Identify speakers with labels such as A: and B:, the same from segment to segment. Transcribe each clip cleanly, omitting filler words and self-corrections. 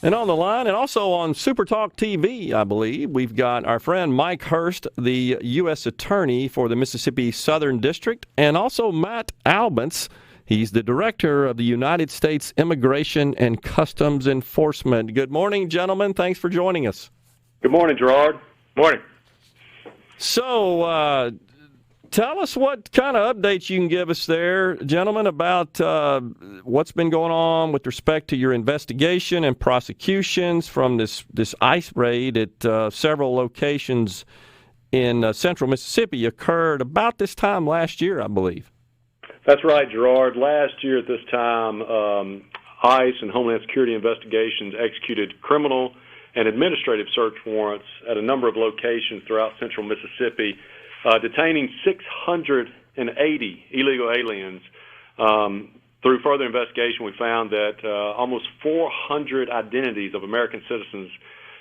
A: And on the line, and also on SuperTalk TV, I believe, we've got our friend Mike Hurst, the U.S. Attorney for the Mississippi Southern District, and also Matt Albence. He's the Director of the United States Immigration and Customs Enforcement. Good morning, gentlemen. Thanks for joining us.
B: Good morning, Gerard.
C: Morning.
A: So, tell us what kind of updates you can give us there, gentlemen, about what's been going on with respect to your investigation and prosecutions from this ICE raid at several locations in central Mississippi. Occurred about this time last year, I believe.
B: That's right, Gerard. Last year at this time, ICE and Homeland Security investigations executed criminal and administrative search warrants at a number of locations throughout central Mississippi, detaining 680 illegal aliens. Through further investigation, we found that almost 400 identities of American citizens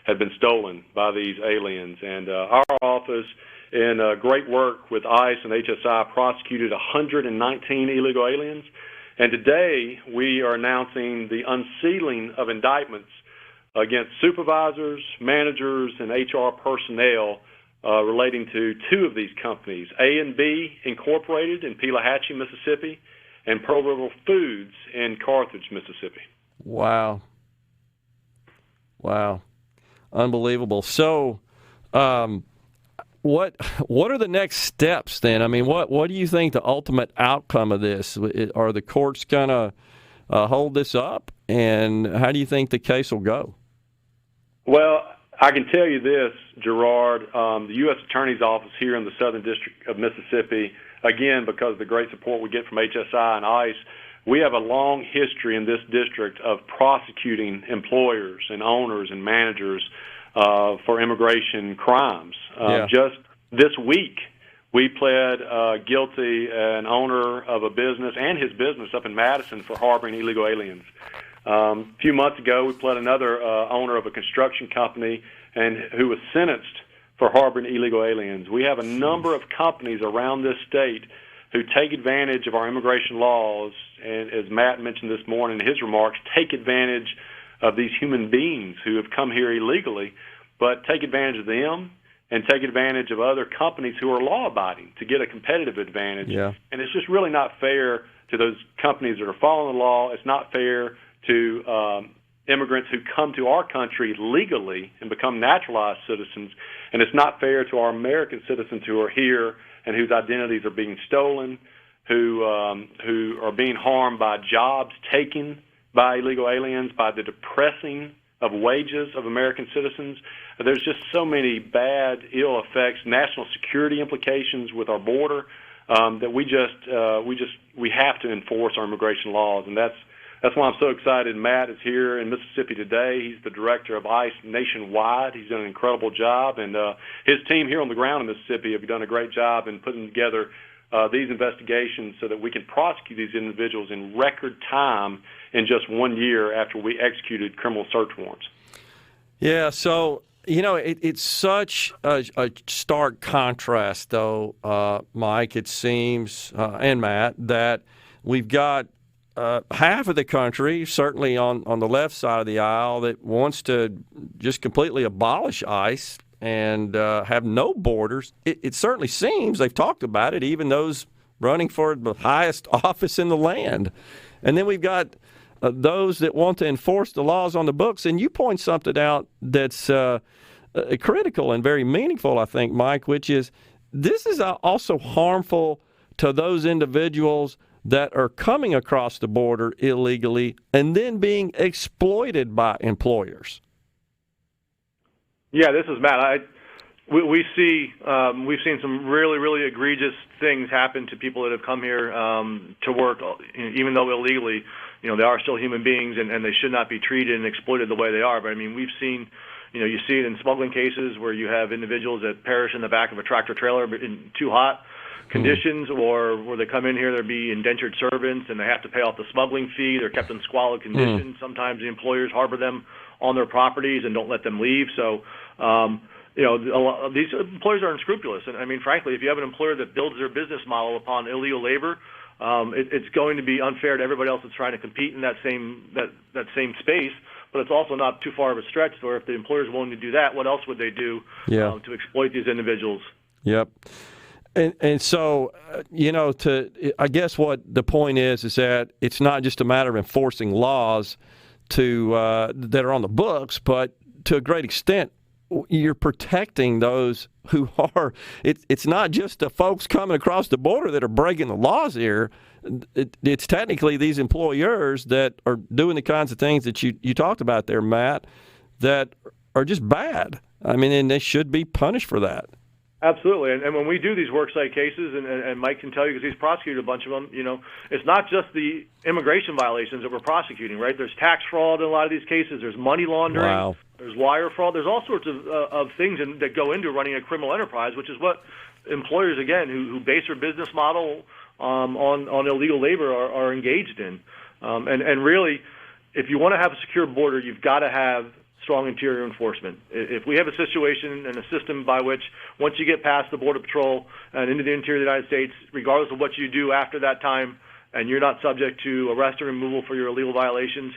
B: had been stolen by these aliens. And our office, in great work with ICE and HSI, prosecuted 119 illegal aliens. And today, we are announcing the unsealing of indictments against supervisors, managers, and HR personnel relating to two of these companies, A&B Incorporated in Pelahatchie, Mississippi, and Pearl River Foods in Carthage, Mississippi.
A: Wow. Unbelievable. So, what are the next steps then? I mean, what do you think the ultimate outcome of this? Are the courts going to hold this up, and how do you think the case will go?
B: Well, I can tell you this, Gerard, the U.S. Attorney's Office here in the Southern District of Mississippi, again, because of the great support we get from HSI and ICE, we have a long history in this district of prosecuting employers and owners and managers for immigration crimes. Just this week, we pled guilty an owner of a business and his business up in Madison for harboring illegal aliens. A few months ago, we pled another owner of a construction company and who was sentenced for harboring illegal aliens. We have a number of companies around this state who take advantage of our immigration laws, and as Matt mentioned this morning in his remarks, take advantage of these human beings who have come here illegally, but take advantage of them and take advantage of other companies who are law-abiding to get a competitive advantage.
A: Yeah.
B: And it's just really not fair to those companies that are following the law. It's not fair to immigrants who come to our country legally and become naturalized citizens, and it's not fair to our American citizens who are here and whose identities are being stolen, who are being harmed by jobs taken by illegal aliens, by the depressing of wages of American citizens. There's just so many bad, ill effects, national security implications with our border that we have to enforce our immigration laws, and that's why I'm so excited. Matt is here in Mississippi today. He's the director of ICE nationwide. He's done an incredible job, and his team here on the ground in Mississippi have done a great job in putting together these investigations so that we can prosecute these individuals in record time in just 1 year after we executed criminal search warrants.
A: Yeah, so, it's such a stark contrast, though, Mike, it seems, and Matt, that we've got half of the country, certainly on the left side of the aisle, that wants to just completely abolish ICE and have no borders. It certainly seems, they've talked about it, even those running for the highest office in the land. And then we've got those that want to enforce the laws on the books. And you point something out that's critical and very meaningful, I think, Mike, which is this is also harmful to those individuals that are coming across the border illegally and then being exploited by employers.
C: Yeah, this is Matt. We've seen some really, really egregious things happen to people that have come here to work, even though illegally. They are still human beings, and they should not be treated and exploited the way they are. But I mean, we've seen, you see it in smuggling cases where you have individuals that perish in the back of a tractor trailer in too hot conditions, or where they come in here, they'll be indentured servants, and they have to pay off the smuggling fee. They're kept in squalid conditions. Sometimes the employers harbor them on their properties and don't let them leave. So, these employers are unscrupulous. And I mean, frankly, if you have an employer that builds their business model upon illegal labor, it's going to be unfair to everybody else that's trying to compete in that same space. but it's also not too far of a stretch. Or if the employer is willing to do that, what else would they do to exploit these individuals?
A: Yep. And so, I guess what the point is that it's not just a matter of enforcing laws that are on the books, but to a great extent, you're protecting those who are. It's not just the folks coming across the border that are breaking the laws here. It's technically these employers that are doing the kinds of things that you talked about there, Matt, that are just bad. I mean, and they should be punished for that.
C: Absolutely, and when we do these worksite cases, and Mike can tell you because he's prosecuted a bunch of them, it's not just the immigration violations that we're prosecuting, right? There's tax fraud in a lot of these cases. There's money laundering. Wow. There's wire fraud. There's all sorts of things that go into running a criminal enterprise, which is what employers, again, who base their business model on illegal labor are engaged in. And really, if you want to have a secure border, you've got to have strong interior enforcement. If we have a situation and a system by which once you get past the Border Patrol and into the interior of the United States, regardless of what you do after that time, and you're not subject to arrest or removal for your illegal violations,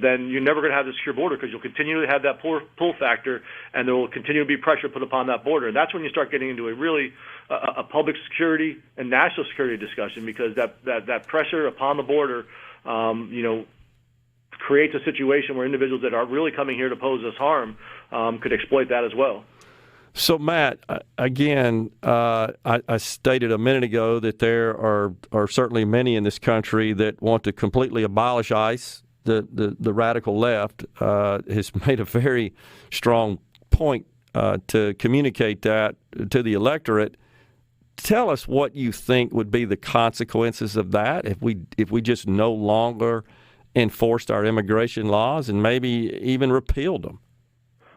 C: then you're never going to have the secure border because you'll continue to have that pull factor, and there will continue to be pressure put upon that border. And that's when you start getting into a public security and national security discussion, because that pressure upon the border, creates a situation where individuals that are really coming here to pose us harm could exploit that as well.
A: So, Matt, again, I stated a minute ago that there are certainly many in this country that want to completely abolish ICE. The radical left has made a very strong point to communicate that to the electorate. Tell us what you think would be the consequences of that if we just no longer enforced our immigration laws and maybe even repealed them.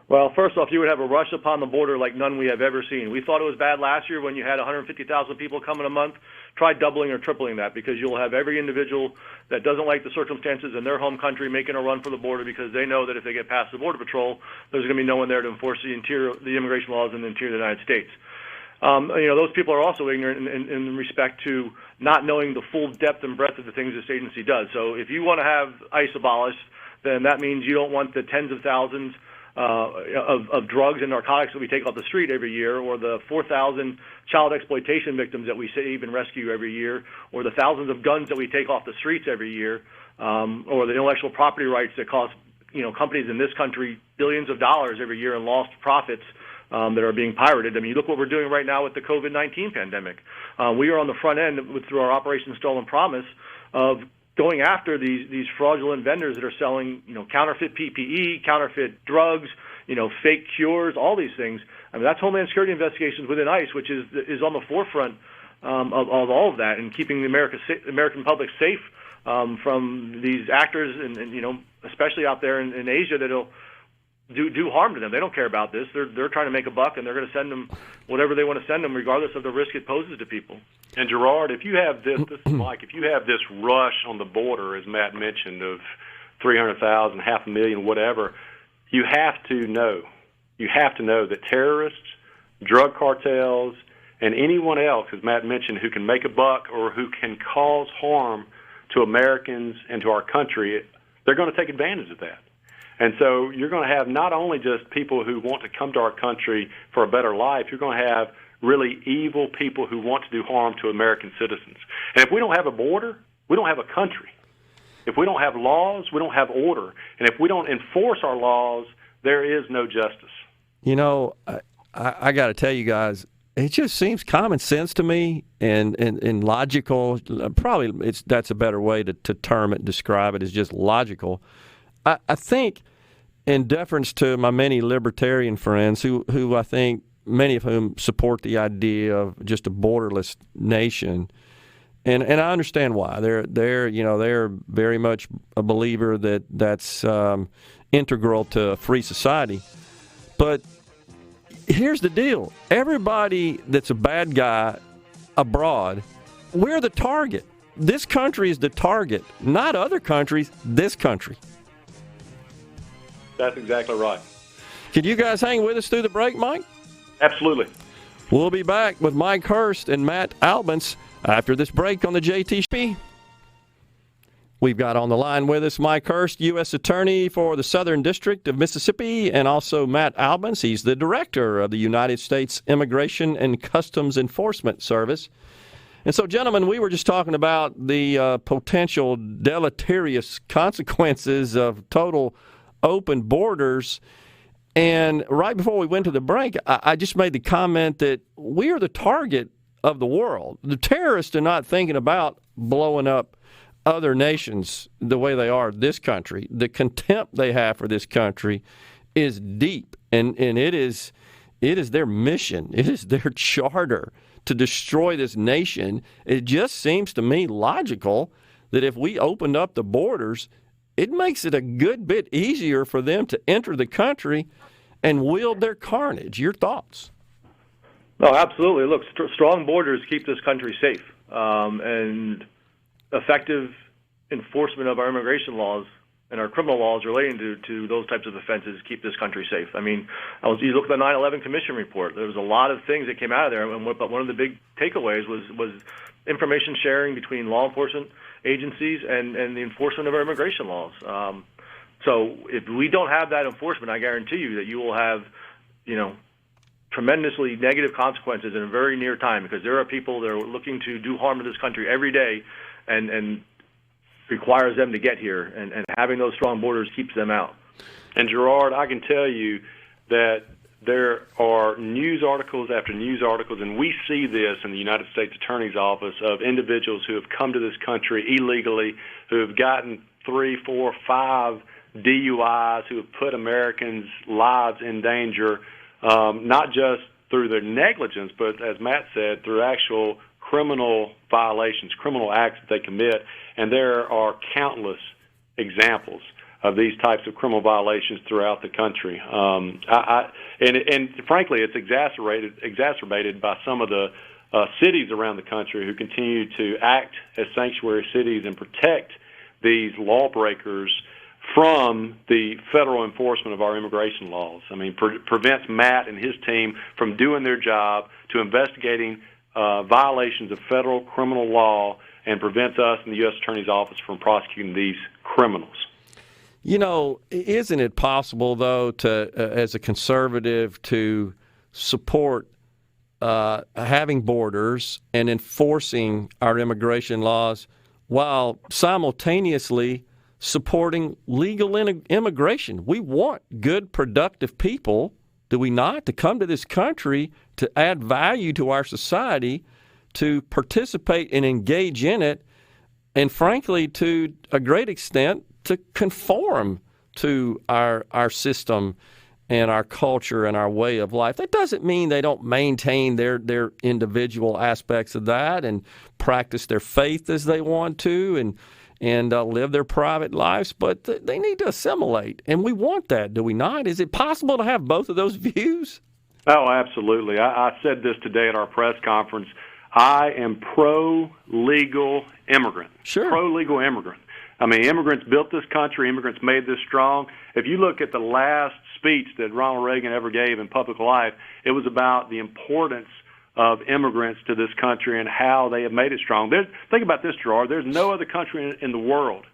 C: Well, first off, you would have a rush upon the border like none we have ever seen. We thought it was bad last year when you had 150,000 people coming a month. Try doubling or tripling that, because you'll have every individual that doesn't like the circumstances in their home country making a run for the border, because they know that if they get past the Border Patrol, there's going to be no one there to enforce the immigration laws in the interior of the United States. Those people are also ignorant in respect to not knowing the full depth and breadth of the things this agency does. So if you want to have ICE abolished, then that means you don't want the tens of thousands of drugs and narcotics that we take off the street every year, or the 4,000 child exploitation victims that we save and rescue every year, or the thousands of guns that we take off the streets every year, or the intellectual property rights that cost companies in this country billions of dollars every year in lost profits that are being pirated. I mean, look what we're doing right now with the COVID-19 pandemic. We are on the front end through our Operation Stolen Promise of going after these fraudulent vendors that are selling, counterfeit PPE, counterfeit drugs, fake cures, all these things. I mean, that's Homeland Security investigations within ICE, which is on the forefront of all of that, and keeping the American public safe from these actors, and especially out there in Asia that'll do harm to them. They don't care about this. They're trying to make a buck, and they're going to send them whatever they want to send them, regardless of the risk it poses to people.
B: And Gerard, if you have this is Mike, if you have this rush on the border, as Matt mentioned, of 300,000, 500,000, whatever, you have to know that terrorists, drug cartels, and anyone else, as Matt mentioned, who can make a buck or who can cause harm to Americans and to our country, they're going to take advantage of that. And so you're going to have not only just people who want to come to our country for a better life, you're going to have really evil people who want to do harm to American citizens. And if we don't have a border, we don't have a country. If we don't have laws, we don't have order. And if we don't enforce our laws, there is no justice.
A: I got to tell you guys, it just seems common sense to me and logical. Probably that's a better way to term it, describe it, is just logical. I think, in deference to my many libertarian friends who I think many of whom support the idea of just a borderless nation, and I understand why. They're very much a believer that that's integral to a free society. But here's the deal. Everybody that's a bad guy abroad, we're the target. This country is the target, not other countries, this country.
B: That's exactly right.
A: Can you guys hang with us through the break, Mike?
B: Absolutely.
A: We'll be back with Mike Hurst and Matt Albence after this break on the JT Show. We've got on the line with us Mike Hurst, U.S. Attorney for the Southern District of Mississippi, and also Matt Albence. He's the Director of the United States Immigration and Customs Enforcement Service. And so, gentlemen, we were just talking about the potential deleterious consequences of total open borders. And right before we went to the break, I just made the comment that we are the target of the world. The terrorists are not thinking about blowing up other nations the way they are this country. The contempt they have for this country is deep, and it is their mission. It is their charter to destroy this nation. It just seems to me logical that if we opened up the borders, it makes it a good bit easier for them to enter the country and wield their carnage. Your thoughts?
C: No, absolutely. Look, strong borders keep this country safe, and effective enforcement of our immigration laws and our criminal laws relating to those types of offenses keep this country safe. I mean, you look at the 9/11 Commission report. There was a lot of things that came out of there, but one of the big takeaways was information sharing between law enforcement agencies and the enforcement of our immigration laws. So if we don't have that enforcement, I guarantee you that you will have, tremendously negative consequences in a very near time, because there are people that are looking to do harm to this country every day, and requires them to get here, and having those strong borders keeps them out.
B: And Gerard, I can tell you that there are news articles after news articles, and we see this in the United States Attorney's Office, of individuals who have come to this country illegally, who have gotten 3, 4, 5 DUIs, who have put Americans' lives in danger, not just through their negligence, but as Matt said, through actual criminal violations, criminal acts that they commit. And there are countless examples of these types of criminal violations throughout the country. And frankly, it's exacerbated by some of the cities around the country who continue to act as sanctuary cities and protect these lawbreakers from the federal enforcement of our immigration laws. I mean, prevents Matt and his team from doing their job to investigating violations of federal criminal law, and prevents us in the U.S. Attorney's Office from prosecuting these criminals.
A: Isn't it possible, though, to as a conservative, to support having borders and enforcing our immigration laws while simultaneously supporting legal immigration? We want good, productive people, do we not, to come to this country to add value to our society, to participate and engage in it, and frankly, to a great extent, to conform to our system and our culture and our way of life. That doesn't mean they don't maintain their individual aspects of that and practice their faith as they want to and live their private lives, but they need to assimilate, and we want that, do we not? Is it possible to have both of those views?
B: Oh, absolutely. I said this today at our press conference. I am pro-legal immigrant.
A: Sure.
B: Pro-legal immigrant. I mean, immigrants built this country. Immigrants made this strong. If you look at the last speech that Ronald Reagan ever gave in public life, it was about the importance of immigrants to this country and how they have made it strong. Think about this, Gerard. There's no other country in the world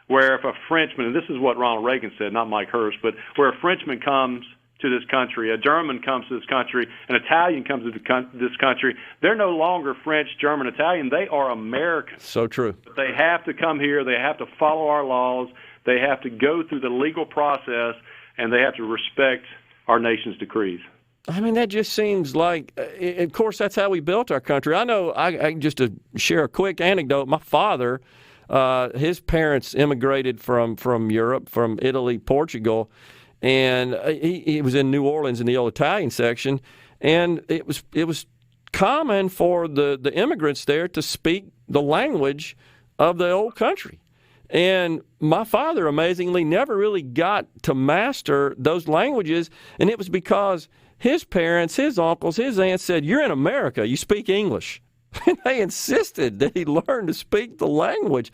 B: where if a Frenchman, and this is what Ronald Reagan said, not Mike Hurst, but where a Frenchman comes to this country, a German comes to this country, an Italian comes to this country, they're no longer French, German, Italian. They are Americans.
A: So true.
B: But they have to come here. They have to follow our laws. They have to go through the legal process, and they have to respect our nation's decrees.
A: I mean, that just seems like, of course, that's how we built our country. I know, I just to share a quick anecdote, my father, his parents immigrated from Europe, from Italy, Portugal, and he was in New Orleans in the old Italian section, and it was common for the immigrants there to speak the language of the old country. And my father, amazingly, never really got to master those languages, and it was because his parents, his uncles, his aunts said, "You're in America, you speak English." And they insisted that he learn to speak the language.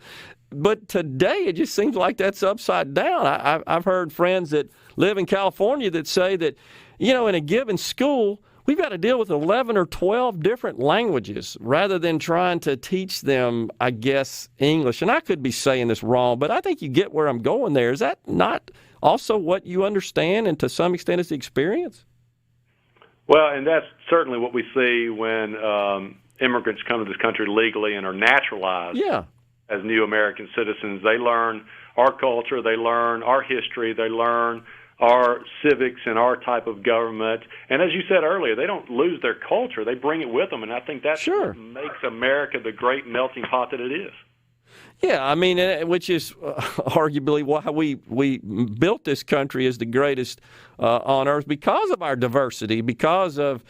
A: But today it just seems like that's upside down. I've heard friends that live in California that say that, in a given school, we've got to deal with 11 or 12 different languages rather than trying to teach them, I guess, English. And I could be saying this wrong, but I think you get where I'm going there. Is that not also what you understand and to some extent is the experience?
B: Well, and that's certainly what we see when immigrants come to this country legally and are naturalized as new American citizens. They learn our culture, they learn our history, they learn our civics and our type of government. And as you said earlier, they don't lose their culture. They bring it with them, and I think that's what makes America the great melting pot that it is.
A: Yeah, I mean, which is arguably why we built this country as the greatest on earth, because of our diversity, because of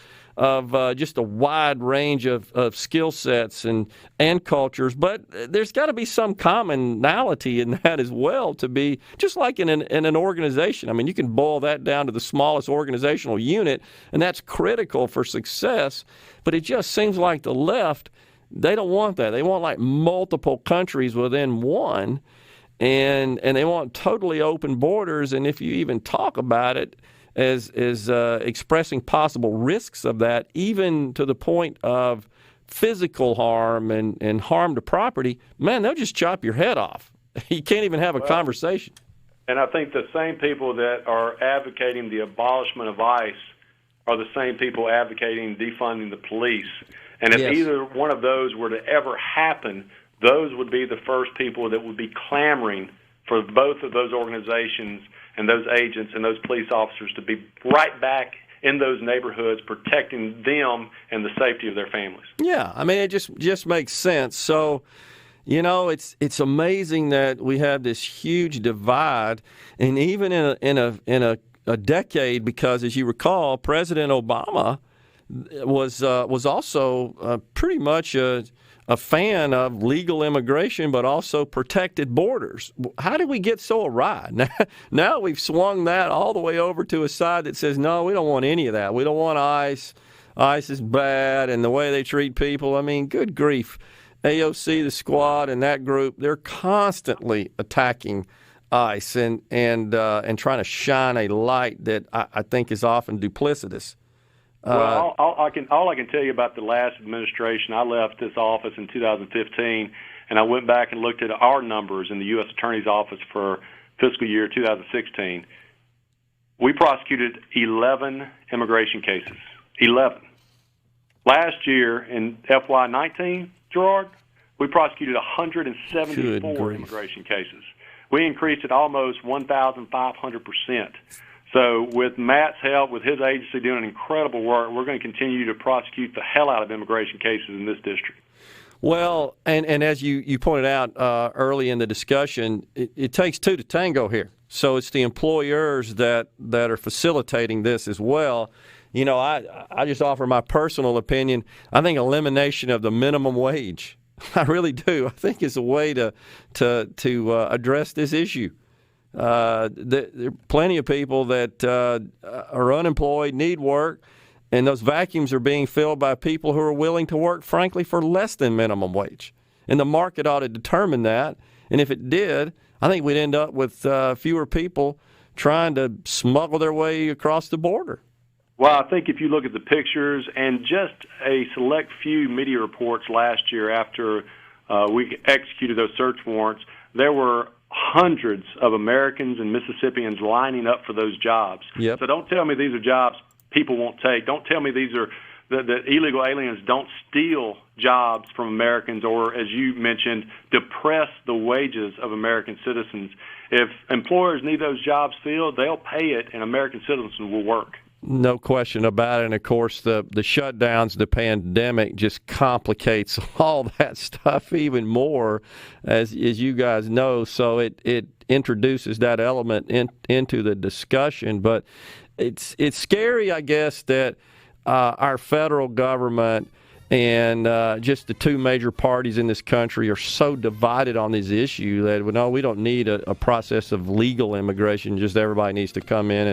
A: just a wide range of skill sets and cultures. But there's got to be some commonality in that as well, to be just like in an organization. I mean, you can boil that down to the smallest organizational unit, and that's critical for success. But it just seems like the left, they don't want that. They want like multiple countries within one, and they want totally open borders. And if you even talk about it as expressing possible risks of that, even to the point of physical harm and harm to property, man, they'll just chop your head off. You can't even have a conversation.
B: And I think the same people that are advocating the abolishment of ICE are the same people advocating defunding the police. And if either one of those were to ever happen, those would be the first people that would be clamoring for both of those organizations and those agents and those police officers to be right back in those neighborhoods, protecting them and the safety of their families. Yeah,
A: I mean, it just makes sense. So, you know, it's amazing that we have this huge divide, and even in a decade, because as you recall, President Obama was also pretty much a fan of legal immigration, but also protected borders. How did we get so awry? Now we've swung that all the way over to a side that says, no, we don't want any of that. We don't want ICE. ICE is bad, and the way they treat people. I mean, good grief. AOC, the squad, and that group, they're constantly attacking ICE and trying to shine a light that I think is often duplicitous.
B: Well, all I can tell you about the last administration, I left this office in 2015, and I went back and looked at our numbers in the U.S. Attorney's Office for fiscal year 2016. We prosecuted 11 immigration cases. 11. Last year in FY19, Gerard, we prosecuted 174 immigration cases. We increased it almost 1,500%. So with Matt's help, with his agency doing incredible work, we're going to continue to prosecute the hell out of immigration cases in this district.
A: Well, and as you pointed out early in the discussion, it takes two to tango here. So it's the employers that are facilitating this as well. You know, I just offer my personal opinion. I think elimination of the minimum wage, I really do. I think is a way to address this issue. There are plenty of people that are unemployed, need work, and those vacuums are being filled by people who are willing to work, frankly, for less than minimum wage. And the market ought to determine that. And if it did, I think we'd end up with fewer people trying to smuggle their way across the border.
B: Well, I think if you look at the pictures and just a select few media reports last year after we executed those search warrants, there were hundreds of Americans and Mississippians lining up for those jobs.
A: Yep.
B: So don't tell me these are jobs people won't take. Don't tell me these are that illegal aliens don't steal jobs from Americans or, as you mentioned, depress the wages of American citizens. If employers need those jobs filled, they'll pay it, and American citizens will work.
A: No question about it. And, of course, the shutdowns, the pandemic just complicates all that stuff even more, as you guys know. So it introduces that element into the discussion. But it's scary, I guess, that our federal government and just the two major parties in this country are so divided on this issue that, no, we don't need a process of legal immigration. Just everybody needs to come in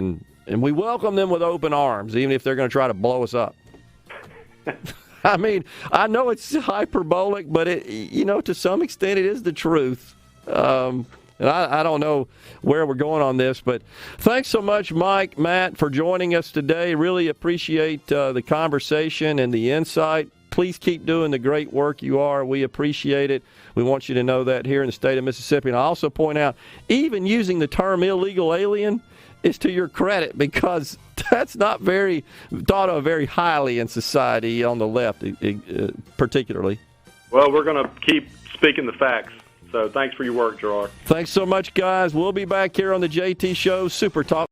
A: and we welcome them with open arms, even if they're going to try to blow us up. I mean, I know it's hyperbolic, but to some extent it is the truth. And I don't know where we're going on this, but thanks so much, Mike, Matt, for joining us today. Really appreciate the conversation and the insight. Please keep doing the great work you are. We appreciate it. We want you to know that here in the state of Mississippi. And I also point out, even using the term illegal alien is to your credit, because that's not thought of very highly in society on the left, particularly.
B: Well, we're going to keep speaking the facts. So thanks for your work, Gerard.
A: Thanks so much, guys. We'll be back here on the JT Show, Super Talk.